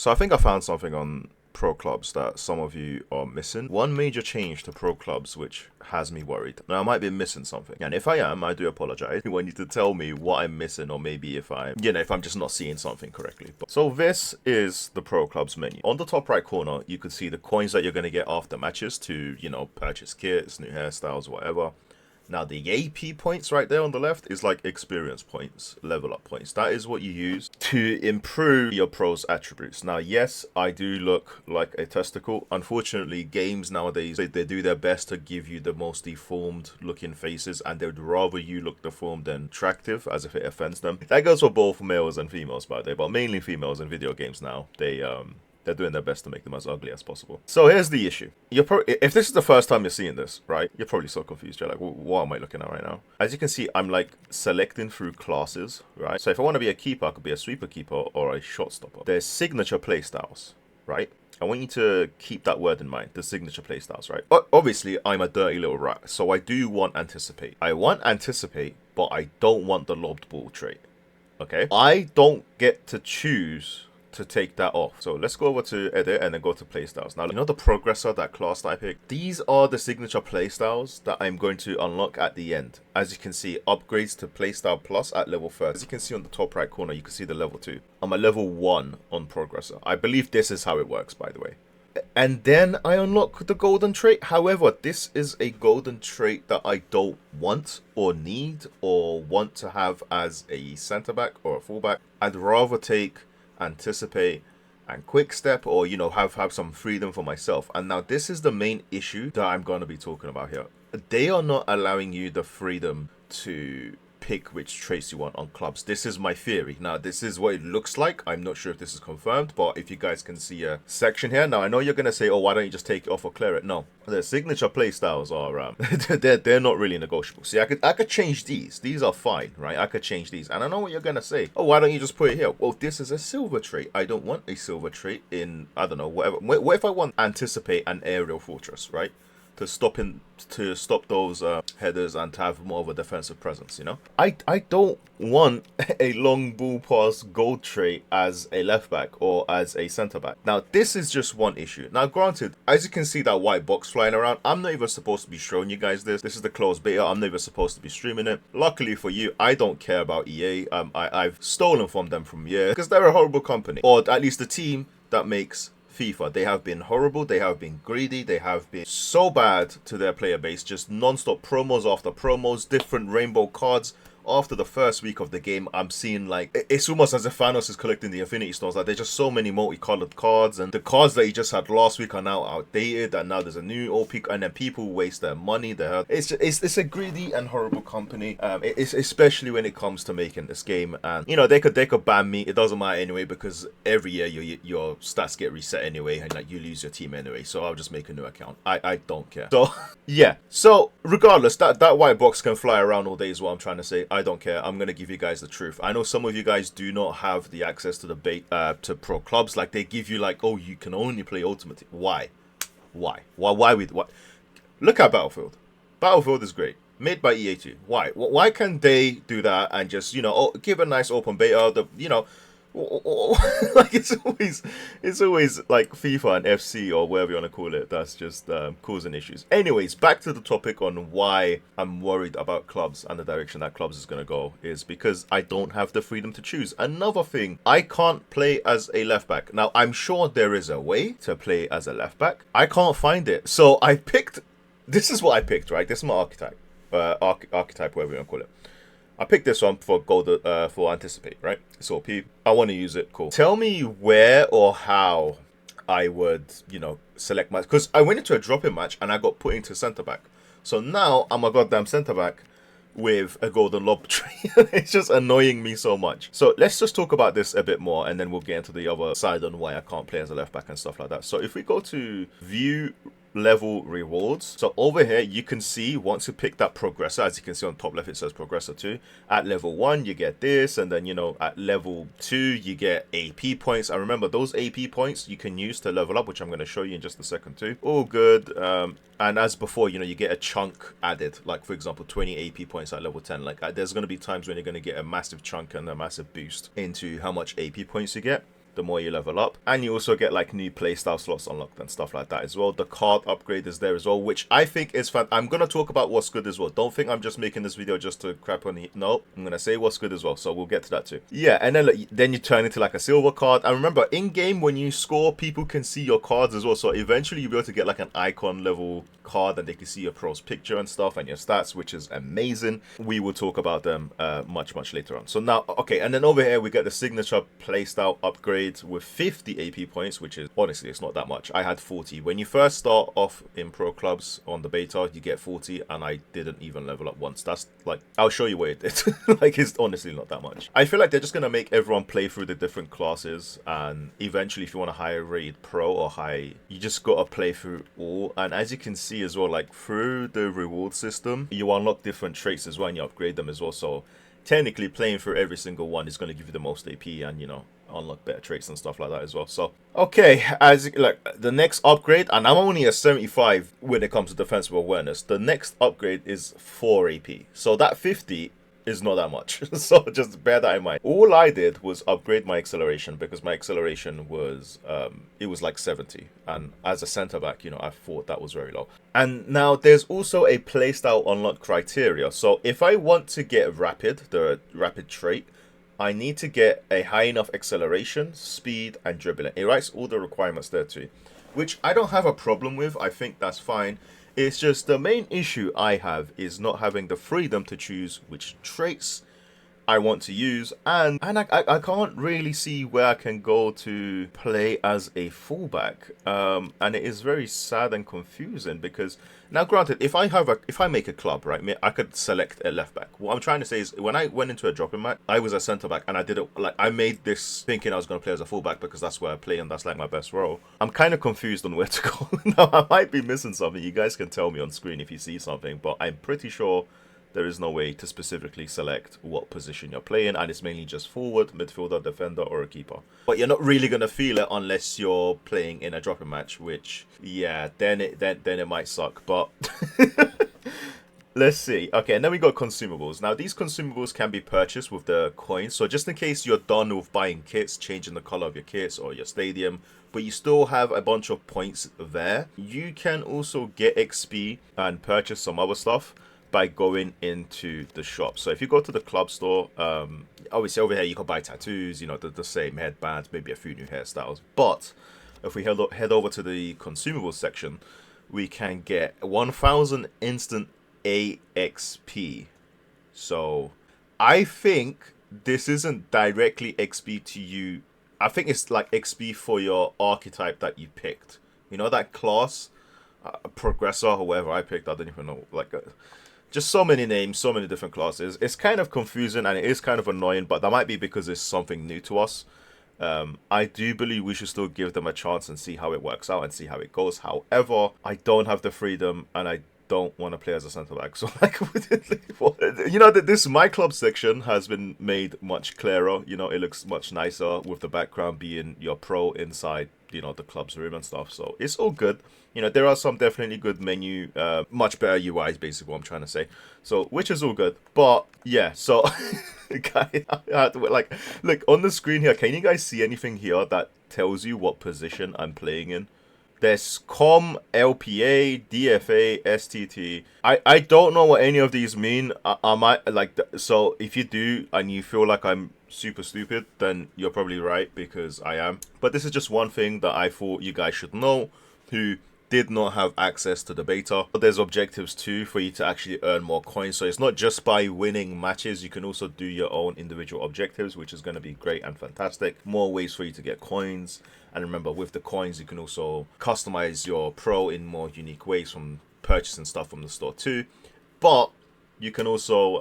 So I think I found something on pro clubs that some of you are missing. One major change to pro clubs which has me worried. Now I might be missing something. And if I am, I do apologize. You need to tell me what I'm missing, or maybe if I'm just not seeing something correctly. So this is the pro clubs menu. On the top right corner, you can see the coins that you're going to get after matches to, purchase kits, new hairstyles, whatever. Now, the AP points right there on the left is like experience points, level up points. That is what you use to improve your pro's attributes. Now, yes, I do look like a testicle. Unfortunately, games nowadays, they do their best to give you the most deformed looking faces, and they'd rather you look deformed than attractive, as if it offends them. That goes for both males and females, by the way, but mainly females in video games now. They're doing their best to make them as ugly as possible. So here's the issue. If this is the first time you're seeing this, right, you're probably so confused. You're like, what am I looking at right now? As you can see, I'm like selecting through classes, right? So if I want to be a keeper, I could be a sweeper keeper or a shot stopper. There's signature playstyles, right? I want you to keep that word in mind, the signature playstyles, right? Obviously, I'm a dirty little rat, so I do want anticipate. I want anticipate, but I don't want the lobbed ball trait, okay? I don't get to choose to take that off. So let's go over to edit and then go to playstyles. Now, the progressor, that class that I picked, these are the signature playstyles that I'm going to unlock at the end. As you can see, upgrades to playstyle plus at level 30. As you can see on the top right corner, you can see the level 2. I'm at level 1 on progressor. I believe this is how it works, by the way. And then I unlock the golden trait. However, this is a golden trait that I don't want or need or want to have as a center back or a fullback. I'd rather take anticipate and quick step, or have some freedom for myself. And now this is the main issue that I'm going to be talking about here. They are not allowing you the freedom to pick which traits you want on clubs. This is my theory. Now, this is what it looks like. I'm not sure if this is confirmed, but if you guys can see a section here. Now, I know you're going to say, oh, why don't you just take it off or clear it? No. The signature playstyles are, they're not really negotiable. See, I could change these. These are fine, right? I could change these. And I know what you're going to say. Oh, why don't you just put it here? Well, this is a silver trait. I don't want a silver trait in, I don't know, whatever. What if I want anticipate an aerial fortress, right? To stop those headers and to have more of a defensive presence, I don't want a long ball pass gold trait as a left back or as a centre back. Now, this is just one issue. Now, granted, as you can see that white box flying around, I'm not even supposed to be showing you guys this. This is the closed beta. I'm not even supposed to be streaming it. Luckily for you, I don't care about EA. I've stolen from them from years because they're a horrible company, or at least the team that makes FIFA. They have been horrible, they have been greedy, they have been so bad to their player base, just non-stop promos after promos, different rainbow cards. After the first week of the game, I'm seeing like, it's almost as if Thanos is collecting the Infinity Stones. Like, there's just so many multicolored cards, and the cards that he just had last week are now outdated, and now there's a new OP, and then people waste their money. It's a greedy and horrible company. It's especially when it comes to making this game, and they could ban me. It doesn't matter anyway, because every year your stats get reset anyway, and like you lose your team anyway. So I'll just make a new account. I don't care. So yeah. So regardless, that white box can fly around all day is what I'm trying to say. I don't care. I'm gonna give you guys the truth. I know some of you guys do not have the access to the to pro clubs. Like, they give you like, oh, you can only play Ultimate Team. Why? Why? Look at Battlefield. Battlefield is great. Made by EA2. Why? Why can't they do that and just give a nice open beta? Like, it's always like FIFA and FC or whatever you want to call it, that's just causing issues. Anyways, back to the topic on why I'm worried about clubs and the direction that clubs is going to go, is because I don't have the freedom to choose. Another thing, I can't play as a left back. Now, I'm sure there is a way to play as a left back. I can't find it. So I picked, this is what I picked, right? This is my archetype. Archetype, whatever you want to call it. I picked this one for for anticipate, right? It's OP. I want to use it. Cool. Tell me where or how I would, select my... Because I went into a drop-in match and I got put into centre back. So now I'm a goddamn centre back with a golden lob tree. It's just annoying me so much. So let's just talk about this a bit more, and then we'll get into the other side on why I can't play as a left back and stuff like that. So if we go to view level rewards, so over here you can see, once you pick that progressor, as you can see on top left it says progressor 2, at level 1 you get this, and then at level 2 you get AP points. And remember, those AP points you can use to level up, which I'm going to show you in just a second too. All good. And as before, you get a chunk added, like for example 20 AP points at level 10. Like, there's going to be times when you're going to get a massive chunk and a massive boost into how much AP points you get. the more you level up. And you also get like new playstyle slots unlocked and stuff like that as well. The card upgrade is there as well, which I think is fun. I'm going to talk about what's good as well. Don't think I'm just making this video just to crap on it. No, I'm going to say what's good as well. So we'll get to that too. Yeah, and then, then you turn into like a silver card. And remember, in-game, when you score, people can see your cards as well. So eventually you'll be able to get like an icon level card and they can see your pro's picture and stuff and your stats, which is amazing. We will talk about them much later on. So now, okay, and then over here we get the signature playstyle upgrade with 50 AP points, which is honestly, it's not that much. I had 40. When you first start off in pro clubs on the beta, you get 40, and I didn't even level up once. That's like, I'll show you what it did. Like, it's honestly not that much. I feel like they're just gonna make everyone play through the different classes, and eventually if you want a higher rated pro or high, you just gotta play through all. And as you can see as well, like through the reward system, you unlock different traits as well and you upgrade them as well. So technically playing through every single one is going to give you the most AP and, you know, unlock better traits and stuff like that as well. So okay, as like the next upgrade, and I'm only a 75 when it comes to defensive awareness, the next upgrade is 4 AP. So that 50 is not that much. So just bear that in mind. All I did was upgrade my acceleration, because my acceleration was it was like 70, and as a center back, you know, I thought that was very low. And now there's also a playstyle unlock criteria. So if I want to get rapid, the rapid trait, I need to get a high enough acceleration, speed, and dribbling. It writes all the requirements there too, which I don't have a problem with. I think that's fine. It's just the main issue I have is not having the freedom to choose which traits I want to use, and I can't really see where I can go to play as a fullback, and it is very sad and confusing, because now granted, if I make a club, right, I could select a left back. What I'm trying to say is, when I went into a dropping match, I was a centre back, and I did it like, I made this thinking I was going to play as a fullback because that's where I play and that's like my best role. I'm kind of confused on where to go. Now I might be missing something. You guys can tell me on screen if you see something, but I'm pretty sure there is no way to specifically select what position you're playing, and it's mainly just forward, midfielder, defender, or a keeper. But you're not really gonna feel it unless you're playing in a dropping match, which, yeah, then it might suck. But let's see. Okay, and then we got consumables. Now these consumables can be purchased with the coins. So just in case you're done with buying kits, changing the color of your kits or your stadium, but you still have a bunch of points there, you can also get XP and purchase some other stuff by going into the shop. So if you go to the club store, obviously over here you can buy tattoos, you know, the same headbands, maybe a few new hairstyles. But if we head over to the consumables section, we can get 1000 instant AXP. So I think this isn't directly XP to you. I think it's like XP for your archetype that you picked. You know, that class, progressor, or whatever I picked. I don't even know, like just so many names, so many different classes. It's kind of confusing and it is kind of annoying, but that might be because it's something new to us. I do believe we should still give them a chance and see how it works out and see how it goes. However, I don't have the freedom and I don't want to play as a centre back. So like, you know, this my club section has been made much clearer. You know, it looks much nicer with the background being your pro inside, you know, the club's room and stuff. So it's all good. You know, there are some definitely good menu, much better UIs, basically what I'm trying to say. So, which is all good. But yeah, so guys, like, look on the screen here. Can you guys see anything here that tells you what position I'm playing in? There's COM, LPA, DFA, STT. I don't know what any of these mean. I might like, so if you do and you feel like I'm super stupid, then you're probably right, because I am. But this is just one thing that I thought you guys should know who did not have access to the beta. But there's objectives too for you to actually earn more coins. So it's not just by winning matches, you can also do your own individual objectives, which is going to be great and fantastic. More ways for you to get coins. And remember, with the coins, you can also customize your pro in more unique ways from purchasing stuff from the store too. But you can also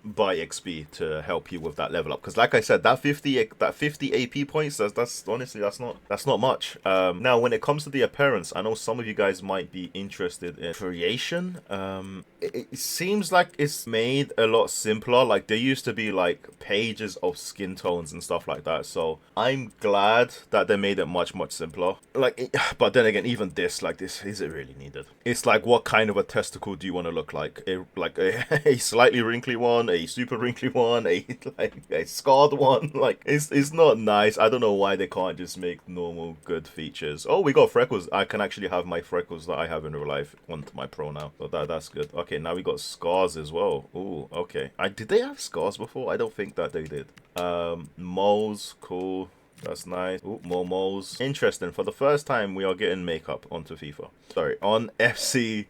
buy XP to help you with that level up, because like I said, that 50 AP points, that's honestly that's not much. Now when it comes to the appearance, I know some of you guys might be interested in creation. It seems like it's made a lot simpler. Like there used to be like pages of skin tones and stuff like that, so I'm glad that they made it much simpler. Like, but then again, even this, like this, is it really needed? It's like, what kind of a testicle do you want to look like? a slightly wrinkly one, a super wrinkly one, a like a scarred one. Like it's not nice. I don't know why they can't just make normal good features. Oh, we got freckles. I can actually have my freckles that I have in real life onto my pro now. So that's good. Okay, now we got scars as well. Ooh, okay. Did they have scars before? I don't think that they did. Moles, cool. That's nice. Ooh, more moles. Interesting. For the first time, we are getting makeup onto FIFA. Sorry, on FC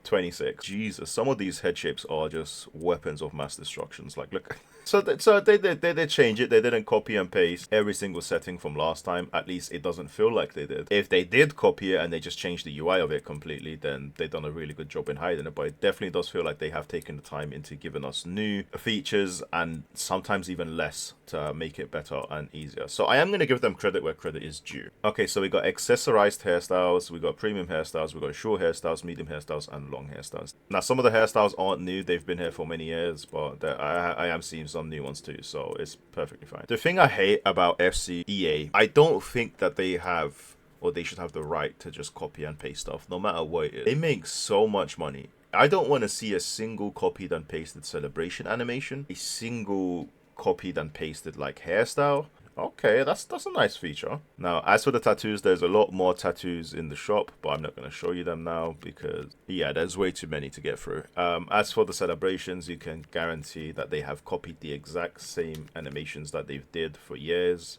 26. Jesus, some of these head shapes are just weapons of mass destructions. Like, look. So they did change it. They didn't copy and paste every single setting from last time. At least it doesn't feel like they did. If they did copy it and they just changed the UI of it completely, then they've done a really good job in hiding it. But it definitely does feel like they have taken the time into giving us new features and sometimes even less to make it better and easier. So I am going to give them credit where credit is due. Okay, so we got accessorized hairstyles, we got premium hairstyles, we got short hairstyles, medium hairstyles, and long hairstyles. Now, some of the hairstyles aren't new. They've been here for many years, but I am seeing some new ones too, so it's perfectly fine. The thing I hate about FCEA, I don't think that they have, or they should have the right to just copy and paste stuff, no matter what it is. They make so much money. I don't want to see a single copied and pasted celebration animation, a single copied and pasted like hairstyle. Okay, that's a nice feature. Now, as for the tattoos, there's a lot more tattoos in the shop, but I'm not going to show you them now because, yeah, there's way too many to get through. As for the celebrations, you can guarantee that they have copied the exact same animations that they've did for years.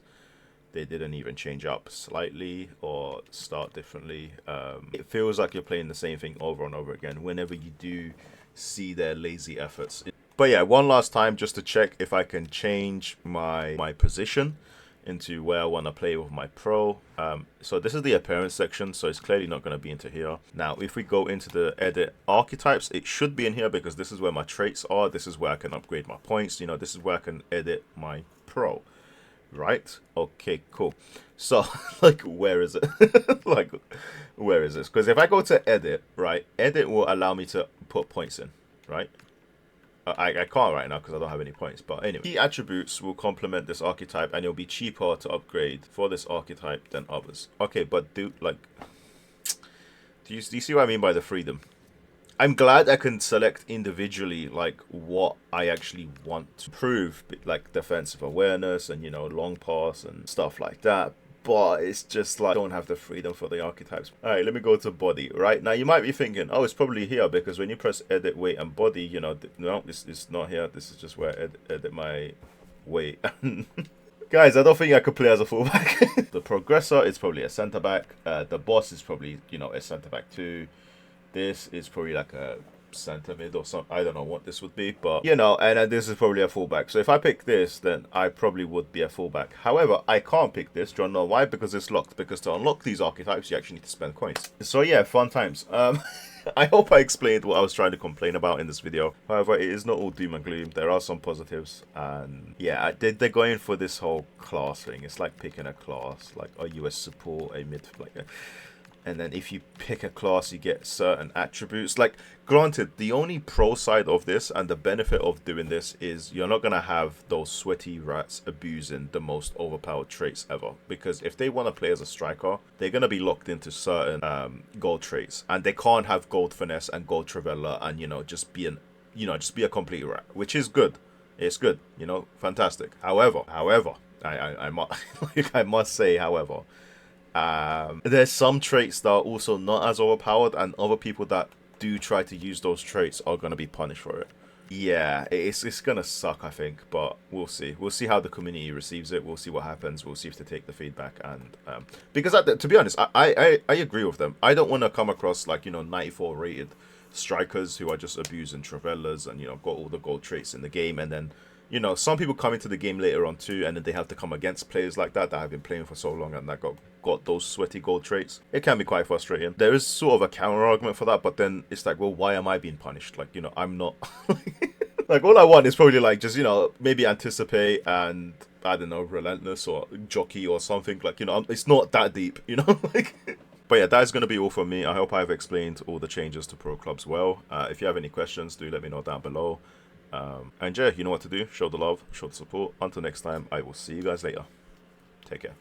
They didn't even change up slightly or start differently. It feels like you're playing the same thing over and over again whenever you do see their lazy efforts. But yeah, one last time just to check if I can change my position into where I want to play with my pro. So this is the appearance section, so it's clearly not going to be into here. Now, if we go into the edit archetypes, it should be in here because this is where my traits are. This is where I can upgrade my points. You know, this is where I can edit my pro. Right? Okay, cool. So, like, where is it? Like, where is this? Because if I go to edit, right, edit will allow me to put points in, right? I can't right now because I don't have any points. But anyway, key attributes will complement this archetype and it'll be cheaper to upgrade for this archetype than others. Okay, but do you see what I mean by the freedom? I'm glad I can select individually like what I actually want to prove, like defensive awareness and, you know, long pass and stuff like that. But it's just like, don't have the freedom for the archetypes. All right, let me go to body. Right now, you might be thinking, oh, it's probably here because when you press edit weight and body, you know, no, it's not here. This is just where I edit my weight. Guys, I don't think I could play as a fullback. The progressor is probably a centre back. The boss is probably, you know, a centre back too. This is probably like a centre mid or something. I don't know what this would be, but you know, and then this is probably a fullback. So if I pick this, then I probably would be a fullback. However, I can't pick this. Do you know why? Because it's locked. Because to unlock these archetypes, you actually need to spend coins. So yeah, fun times. I hope I explained what I was trying to complain about in this video. However, it is not all doom and gloom. There are some positives, and yeah, they're going for this whole class thing. It's like picking a class. Like, are you a support, a mid, like a... And then if you pick a class, you get certain attributes. Like, granted, the only pro side of this and the benefit of doing this is you're not going to have those sweaty rats abusing the most overpowered traits ever. Because if they want to play as a striker, they're going to be locked into certain gold traits. And they can't have gold finesse and gold trivella and, you know, just be a complete rat, which is good. It's good, you know, fantastic. However, I must say, however, there's some traits that are also not as overpowered, and other people that do try to use those traits are going to be punished for it. Yeah, it's going to suck, I think, but we'll see. We'll see how the community receives it. We'll see what happens. We'll see if they take the feedback. And because, to be honest, I agree with them. I don't want to come across like, you know, 94 rated strikers who are just abusing Travellas and, you know, got all the gold traits in the game, and then, you know, some people come into the game later on too, and then they have to come against players like that have been playing for so long and that got those sweaty gold traits. It can be quite frustrating. There is sort of a counter argument for that, but then it's like, well, why am I being punished? Like, you know, I'm not. Like, all I want is probably like just, you know, maybe anticipate and, I don't know, relentless or jockey or something. Like, you know, it's not that deep, you know. Like. But yeah, that is going to be all from me. I hope I've explained all the changes to Pro Clubs well. If you have any questions, do let me know down below. And yeah, you know what to do. Show the love, show the support. Until next time, I will see you guys later. Take care.